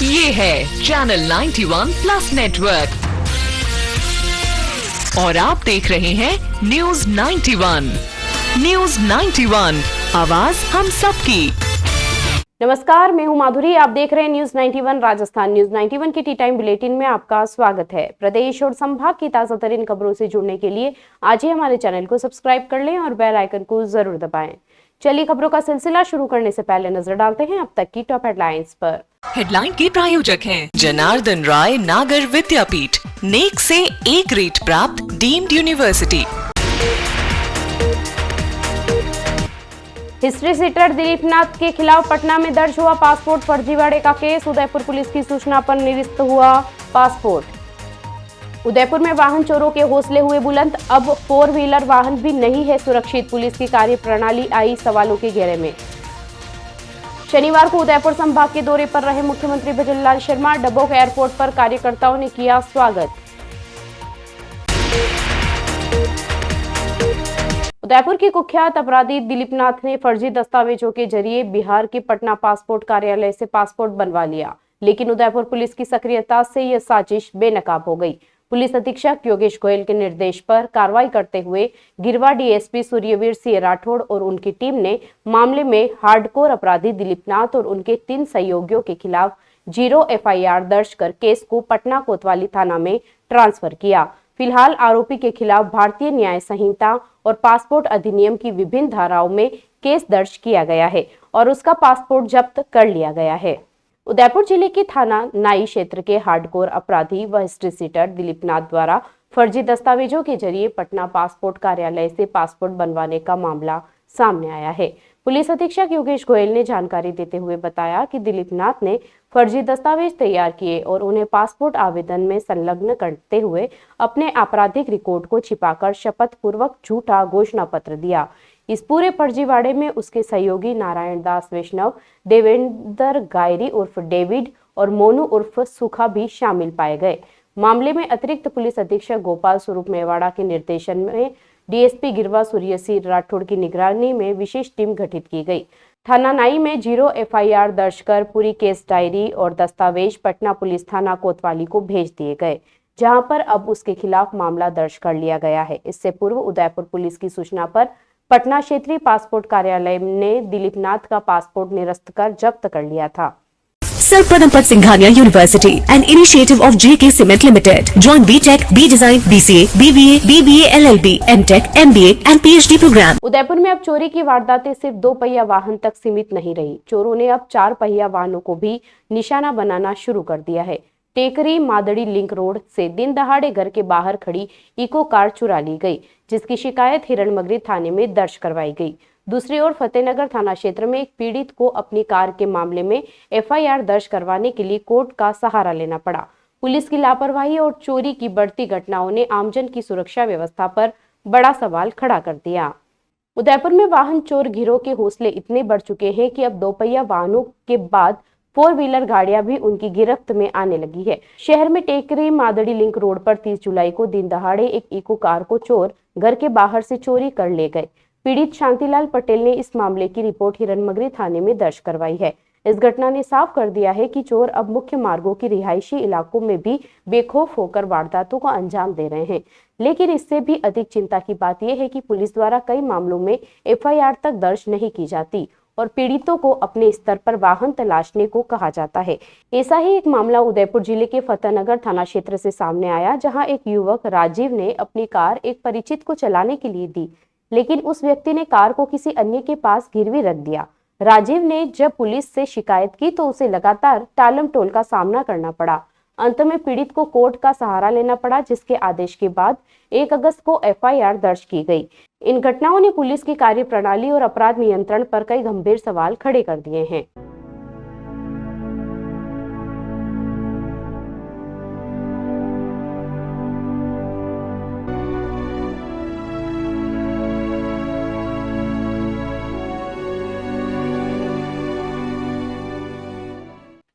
ये है channel 91 plus network और आप देख रहे हैं न्यूज 91। न्यूज 91, आवाज हम सबकी। नमस्कार, मैं हूं माधुरी। आप देख रहे हैं न्यूज 91 राजस्थान। न्यूज 91 की टी टाइम बुलेटिन में आपका स्वागत है। प्रदेश और संभाग की ताजा तरीन खबरों से जुड़ने के लिए आज ही हमारे चैनल को सब्सक्राइब कर लें और बेल आइकन को जरूर दबाएं। चलिए खबरों का सिलसिला शुरू करने से पहले नजर डालते हैं अब तक की टॉप हेडलाइंस पर। हेडलाइन के प्रायोजक हैं जनार्दन राय नागर विद्यापीठ, नेक से ए ग्रेड प्राप्त deemed university. History sheeter Dilip Nath के खिलाफ पटना में दर्ज हुआ पासपोर्ट फर्जीवाड़े का केस। उदयपुर पुलिस की सूचना पर निरस्त हुआ पासपोर्ट। उदयपुर में वाहन चोरों के हौसले हुए बुलंद, अब 4 व्हीलर वाहन भी नहीं है सुरक्षित। पुलिस की कार्यप्रणाली आई सवालों के घेरे में। शनिवार को उदयपुर संभाग के दौरे पर रहे मुख्यमंत्री भजनलाल शर्मा। डबोक एयरपोर्ट पर कार्यकर्ताओं ने किया स्वागत। उदयपुर की कुख्यात अपराधी दिलीप नाथ ने फर्जी दस्तावेजों के जरिए बिहार के पटना पासपोर्ट कार्यालय से पासपोर्ट बनवा लिया, लेकिन उदयपुर पुलिस की सक्रियता से यह साजिश बेनकाब हो गई। पुलिस अधीक्षक योगेश गोयल के निर्देश पर कार्रवाई करते हुए गिरवा डीएसपी सूर्यवीर सिंह राठौड़ और उनकी टीम ने मामले में हार्डकोर अपराधी दिलीप नाथ और उनके 3 सहयोगियों के खिलाफ 0 एफआईआर दर्ज कर केस को पटना कोतवाली थाना में ट्रांसफर किया। फिलहाल आरोपी के खिलाफ भारतीय न्याय संहिता और पासपोर्ट अधिनियम की विभिन्न धाराओं में केस दर्ज किया गया है और उसका पासपोर्ट जब्त कर लिया गया है। उदयपुर जिले के थाना नाई क्षेत्र के हार्डकोर अपराधी व हिस्ट्री सीटर दिलीप नाथ द्वारा फर्जी दस्तावेजों के जरिए पटना पासपोर्ट कार्यालय से पासपोर्ट बनवाने का मामला सामने आया है। पुलिस अधीक्षक योगेश गोयल ने जानकारी देते हुए बताया कि दिलीप नाथ ने फर्जी दस्तावेज तैयार किए और उन्हें पासपोर्ट आवेदन में संलग्न करते हुए अपने आपराधिक रिकॉर्ड को छिपाकर शपथ पूर्वक झूठा घोषणा पत्र दिया। इस पूरे फर्जीवाड़े में उसके सहयोगी नारायण दास वैष्णव, देवेंद्र गायरी उर्फ डेविड और मोनू उर्फ सुखा भी शामिल पाए गए। मामले में अतिरिक्त पुलिस अधीक्षक गोपाल स्वरूप मेवाड़ा के निर्देशन में डीएसपी गिरवा सूर्य सिंह राठौड़ की निगरानी में विशेष टीम गठित की गई। थाना नाई में 0 एफआईआर दर्ज कर पूरी केस डायरी और दस्तावेज पटना पुलिस थाना कोतवाली को भेज दिए गए, जहां पर अब उसके खिलाफ मामला दर्ज कर लिया गया है। इससे पूर्व उदयपुर पुलिस की सूचना पर पटना क्षेत्रीय पासपोर्ट कार्यालय ने दिलीप नाथ का पासपोर्ट निरस्त कर जब्त कर लिया था। Sarvpradam Pat Singhania University, an initiative of JK Cement Limited. Join BTech, B Design, BCA, BBA, BBA, LLB, MTech, MBA and PhD program. Udaipur में अब चोरी की वारदातें सिर्फ 2 पहिया वाहन तक सीमित नहीं रही। चोरों ने अब 4 पहिया वाहनों को भी निशाना बनाना शुरू कर दिया है। टेकरी मादड़ी लिंक रोड से दिन दहाड़े घर के बाहर खड़ी इको कार चुरा ली गई, जिसकी शिकायत हिरणमगरी थाने में दर्ज करवाई गई। दूसरी ओर फतेहनगर थाना क्षेत्र में एक पीड़ित को अपनी कार के मामले में एफआईआर दर्ज करवाने के लिए कोर्ट का सहारा लेना पड़ा। पुलिस की लापरवाही और चोरी की बढ़ती घटनाओं ने आमजन की सुरक्षा व्यवस्था पर बड़ा सवाल खड़ा कर दिया। उदयपुर में वाहन चोर गिरोह के हौसले इतने बढ़ चुके हैं कि अब 2 पहिया वाहनों के बाद 4 व्हीलर गाड़ियां भी उनकी गिरफ्त में आने लगी है। शहर में टेकरी मादड़ी लिंक रोड पर 30 जुलाई को दिन दहाड़े एक इको कार को चोर घर के बाहर से चोरी कर ले गए। पीड़ित शांतिलाल पटेल ने इस मामले की रिपोर्ट हिरणमगरी थाने में दर्ज करवाई है। इस घटना ने साफ कर दिया है कि चोर अब मुख्य मार्गों की रिहायशी इलाकों में भी बेखौफ होकर वारदातों को अंजाम दे रहे हैं। लेकिन इससे भी अधिक चिंता की बात यह है कि पुलिस द्वारा कई मामलों में एफआईआर तक दर्ज नहीं की जाती और पीड़ितों को अपने स्तर पर वाहन तलाशने को कहा जाता है। ऐसा ही एक मामला उदयपुर जिले के फतेहनगर थाना क्षेत्र से सामने आया, जहां एक युवक राजीव ने अपनी कार एक परिचित को चलाने के लिए दी, लेकिन उस व्यक्ति ने कार को किसी अन्य के पास गिरवी रख दिया। राजीव ने जब पुलिस से शिकायत की तो उसे लगातार टालम टोल का सामना करना पड़ा। अंत में पीड़ित को कोर्ट का सहारा लेना पड़ा, जिसके आदेश के बाद 1 अगस्त को एफआईआर दर्ज की गई। इन घटनाओं ने पुलिस की कार्यप्रणाली और अपराध नियंत्रण पर कई गंभीर सवाल खड़े कर दिए हैं।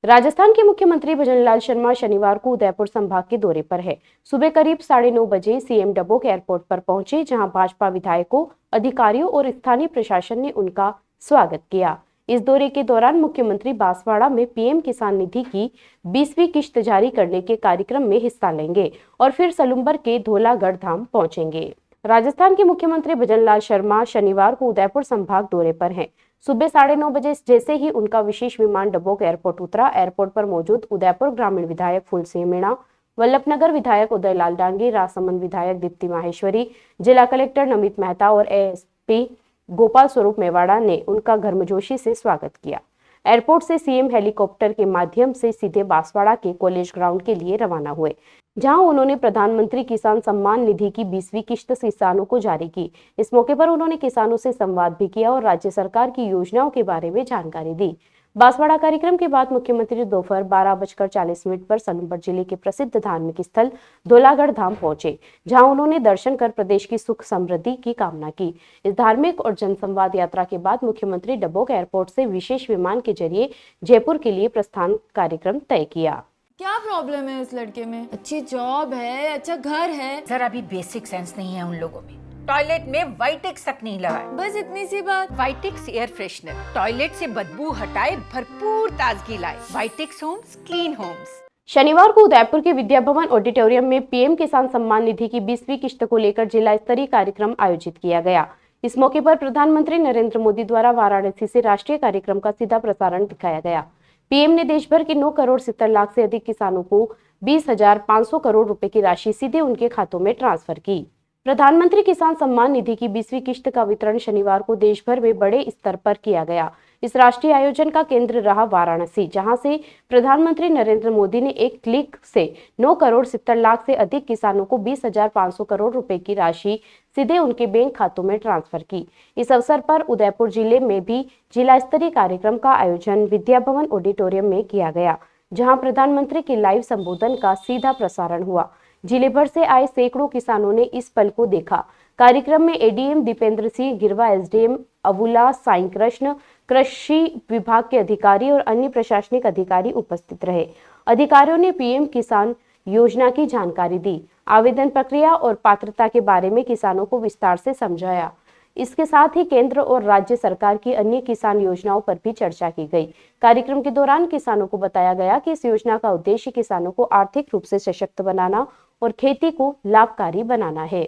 राजस्थान के मुख्यमंत्री भजनलाल शर्मा शनिवार को उदयपुर संभाग के दौरे पर है। सुबह करीब 9:30 बजे सीएम डबोक एयरपोर्ट पर पहुंचे, जहां भाजपा विधायकों, अधिकारियों और स्थानीय प्रशासन ने उनका स्वागत किया। इस दौरे के दौरान मुख्यमंत्री बांसवाड़ा में पीएम किसान निधि की 20वीं किश्त जारी करने के कार्यक्रम में हिस्सा लेंगे और फिर सलुम्बर के धौलागढ़ धाम पहुंचेंगे। राजस्थान के मुख्यमंत्री भजनलाल शर्मा शनिवार को उदयपुर संभाग दौरे पर हैं। सुबह 9:30 बजे जैसे ही उनका विशेष विमान डबोक एयरपोर्ट उतरा, एयरपोर्ट पर मौजूद उदयपुर ग्रामीण विधायक फूलसिंह मीणा, वल्लभनगर विधायक उदयलाल डांगी, राजसमंद विधायक दीप्ति माहेश्वरी, जिला कलेक्टर नमित मेहता और एएसपी गोपाल स्वरूप मेवाड़ा ने उनका गर्मजोशी से स्वागत किया। एयरपोर्ट से सीएम हेलीकॉप्टर के माध्यम से सीधे बांसवाड़ा के कॉलेज ग्राउंड के लिए रवाना हुए, जहां उन्होंने प्रधानमंत्री किसान सम्मान निधि की 20वीं किश्त किसानों को जारी की। इस मौके पर उन्होंने किसानों से संवाद भी किया और राज्य सरकार की योजनाओं के बारे में जानकारी दी। बांसवाड़ा कार्यक्रम के बाद मुख्यमंत्री दोपहर 12:40 पर सलुम्बर जिले के प्रसिद्ध धार्मिक स्थल धौलागढ़ धाम पहुंचे, जहां उन्होंने दर्शन कर प्रदेश की सुख समृद्धि की कामना की। इस धार्मिक और जनसंवाद यात्रा के बाद मुख्यमंत्री डबोक एयरपोर्ट से विशेष विमान के जरिए जयपुर के लिए प्रस्थान कार्यक्रम तय किया। क्या प्रॉब्लम है इस लड़के में? अच्छी जॉब है, अच्छा घर है, सर अभी बेसिक सेंस नहीं है उन लोगों में। टॉयलेट में वाइटेक्स तक नहीं लगा है। बस इतनी सी बात। वाइटेक्स एयर फ्रेशनर टॉयलेट से बदबू हटाए, भरपूर ताजगी लाए। वाइटेक्स होम्स, क्लीन होम्स। शनिवार को उदयपुर के विद्या भवन ऑडिटोरियम में पीएम किसान सम्मान निधि की 20वीं किश्त को लेकर जिला स्तरीय कार्यक्रम आयोजित किया गया। इस मौके पर प्रधानमंत्री नरेंद्र मोदी द्वारा वाराणसी से राष्ट्रीय कार्यक्रम का सीधा प्रसारण दिखाया गया। पीएम ने देश भर के 9 करोड़ 70 लाख से अधिक किसानों को 20,500 करोड़ रुपए की राशि सीधे उनके खातों में ट्रांसफर की। प्रधानमंत्री किसान सम्मान निधि की 20वीं किश्त का वितरण शनिवार को देश भर में बड़े स्तर पर किया गया। इस राष्ट्रीय आयोजन का केंद्र रहा वाराणसी, जहां से प्रधानमंत्री नरेंद्र मोदी ने एक क्लिक से 9 करोड़ 70 लाख से अधिक किसानों को 20,500 करोड़ रुपए की राशि सीधे उनके बैंक खातों में ट्रांसफर की। इस अवसर पर उदयपुर जिले में भी जिला स्तरीय कार्यक्रम का आयोजन विद्या भवन ऑडिटोरियम में किया गया, जहां प्रधानमंत्री के लाइव संबोधन का सीधा प्रसारण हुआ। जिले भर से आए सैकड़ों किसानों ने इस पल को देखा। कार्यक्रम में एडीएम दीपेंद्र सिंह गिरवा, एसडीएम अबुला साईं कृष्ण, कृषि विभाग के अधिकारी और अन्य प्रशासनिक अधिकारी उपस्थित रहे। अधिकारियों ने पीएम किसान योजना की जानकारी दी, आवेदन प्रक्रिया और पात्रता के बारे में किसानों को विस्तार से समझाया। इसके साथ ही केंद्र और राज्य सरकार की अन्य किसान योजनाओं पर भी चर्चा की गई। कार्यक्रम के दौरान किसानों को बताया गया कि इस योजना का उद्देश्य किसानों को आर्थिक रूप से सशक्त बनाना और खेती को लाभकारी बनाना है।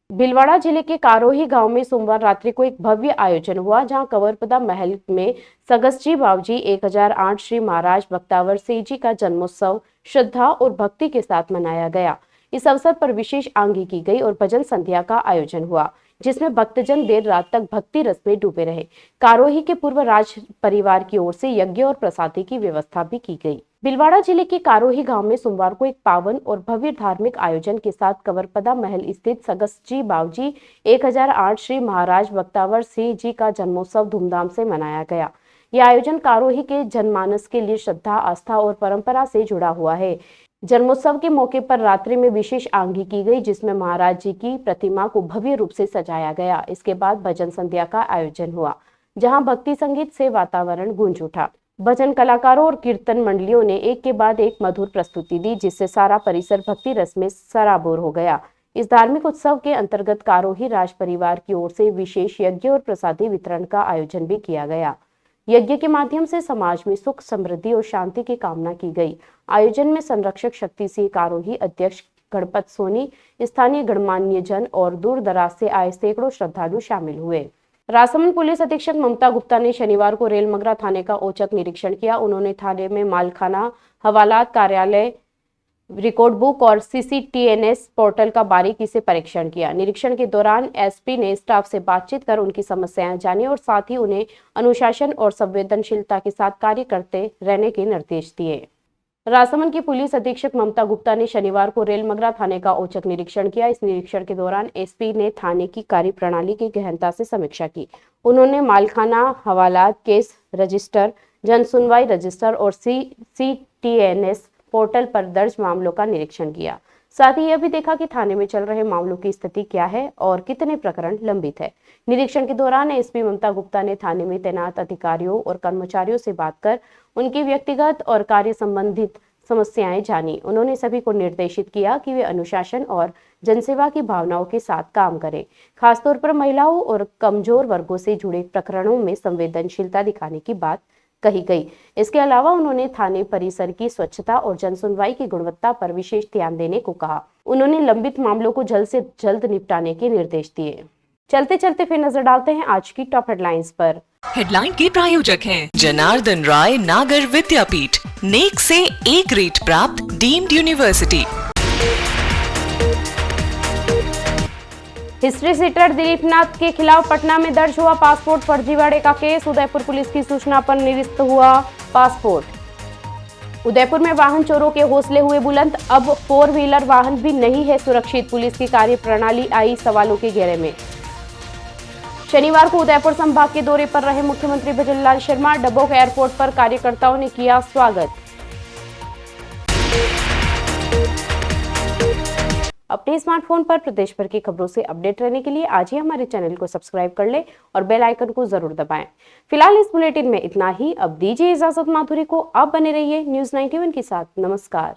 भीलवाड़ा जिले के कारोही गांव में सोमवार रात्रि को एक भव्य आयोजन हुआ, जहां कंवरपदा महल में सगस्जी बावजी 1008 श्री महाराज बख्तावर सिंह जी का जन्मोत्सव श्रद्धा और भक्ति के साथ मनाया गया। इस अवसर पर विशेष आंगी की गई और भजन संध्या का आयोजन हुआ, जिसमें भक्तजन देर रात तक भक्ति रस में डूबे रहे। कारोही के पूर्व राज परिवार की ओर से यज्ञ और प्रसादी की व्यवस्था भी की गई। भीलवाड़ा जिले के कारोही गांव में सोमवार को एक पावन और भव्य धार्मिक आयोजन के साथ कंवरपदा महल स्थित सगस्जी बावजी 1008 श्री महाराज बख्तावर सिंह जी का जन्मोत्सव धूमधाम से मनाया गया। यह आयोजन कारोही के जनमानस के लिए श्रद्धा, आस्था और परंपरा से जुड़ा हुआ है। जन्मोत्सव के मौके पर रात्रि में विशेष आंगी की गई, जिसमें महाराज जी की प्रतिमा को भव्य रूप से सजाया गया। इसके बाद भजन संध्या का आयोजन हुआ, जहां भक्ति संगीत से वातावरण गूंज उठा। भजन कलाकारों और कीर्तन मंडलियों ने एक के बाद एक मधुर प्रस्तुति दी, जिससे सारा परिसर भक्ति रस में सराबोर हो गया। इस धार्मिक उत्सव के अंतर्गत कारोही राज परिवार की ओर से विशेष यज्ञ और प्रसादी वितरण का आयोजन भी किया गया। यज्ञ के माध्यम से समाज में सुख, समृद्धि और शांति की कामना की गई। आयोजन में संरक्षक शक्ति सिंह कारोही, अध्यक्ष गणपत सोनी, स्थानीय गणमान्य जन और दूर दराज से आए सैकड़ों श्रद्धालु शामिल हुए। राजसमंद पुलिस अधीक्षक ममता गुप्ता ने शनिवार को रेलमगरा थाने का औचक निरीक्षण किया। उन्होंने थाने में मालखाना, हवालात कार्यालय, रिकॉर्ड बुक और सीसीटीएनएस पोर्टल का बारीकी से परीक्षण किया। निरीक्षण के दौरान एसपी ने स्टाफ से बातचीत कर उनकी समस्याएं जानी और साथ ही उन्हें अनुशासन और संवेदनशीलता के साथ कार्य करते रहने के निर्देश दिए। राजसमंद की पुलिस अधीक्षक ममता गुप्ता ने शनिवार को रेलमगरा थाने का औचक निरीक्षण किया। इस निरीक्षण के दौरान एसपी ने थाने की कार्यप्रणाली की गहनता से समीक्षा की। उन्होंने मालखाना, हवालात, केस रजिस्टर, जन सुनवाई रजिस्टर और सीसीटीएनएस पोर्टल पर दर्ज मामलों का निरीक्षण किया। साथ ही यह भी देखा कि थाने में चल रहे मामलों की स्थिति क्या है और कितने प्रकरण लंबित है। निरीक्षण के दौरान एसपी ममता गुप्ता ने थाने में तैनात अधिकारियों और कर्मचारियों से बात कर उनकी व्यक्तिगत और कार्य संबंधित समस्याएं जानी। उन्होंने सभी को निर्देशित किया कि वे अनुशासन और जनसेवा की भावनाओं के साथ काम करें। खासतौर पर महिलाओं और कमजोर वर्गों से जुड़े प्रकरणों में संवेदनशीलता दिखाने की बात कही गई। इसके अलावा उन्होंने थाने परिसर की स्वच्छता और जनसुनवाई की गुणवत्ता पर विशेष ध्यान देने को कहा। उन्होंने लंबित मामलों को जल्द से जल्द निपटाने के निर्देश दिए। चलते चलते फिर नजर डालते हैं आज की टॉप हेडलाइंस पर। हेडलाइन के प्रायोजक हैं जनार्दन राय नागर विद्यापीठ, नेक से ए ग्रेड प्राप्त deemed university. History sheeter Dilip Nath के खिलाफ पटना में दर्ज हुआ पासपोर्ट फर्जीवाड़े का केस। उदयपुर पुलिस की सूचना पर निरस्त हुआ पासपोर्ट। उदयपुर में वाहन चोरों के हौसले हुए बुलंद, अब 4 व्हीलर वाहन भी नहीं है सुरक्षित। पुलिस की कार्यप्रणाली आई सवालों के घेरे में। शनिवार को उदयपुर संभाग के दौरे पर रहे मुख्यमंत्री भजनलाल शर्मा। डबोक एयरपोर्ट पर कार्यकर्ताओं ने किया स्वागत। अपने स्मार्टफोन पर प्रदेश भर की खबरों से अपडेट रहने के लिए आज ही हमारे चैनल को सब्सक्राइब कर लें और बेल आइकन को जरूर दबाएं। फिलहाल इस बुलेटिन में इतना ही। अब दीजिए इजाजत माधुरी को। आप बने रहिए न्यूज़ 91 के साथ। नमस्कार।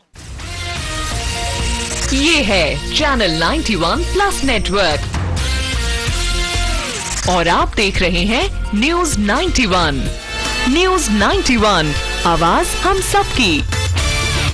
ये है चैनल 91 प्लस नेटवर्क और आप देख रहे हैं न्यूज़ 91। न्यूज़ 91, आवाज हम सबकी।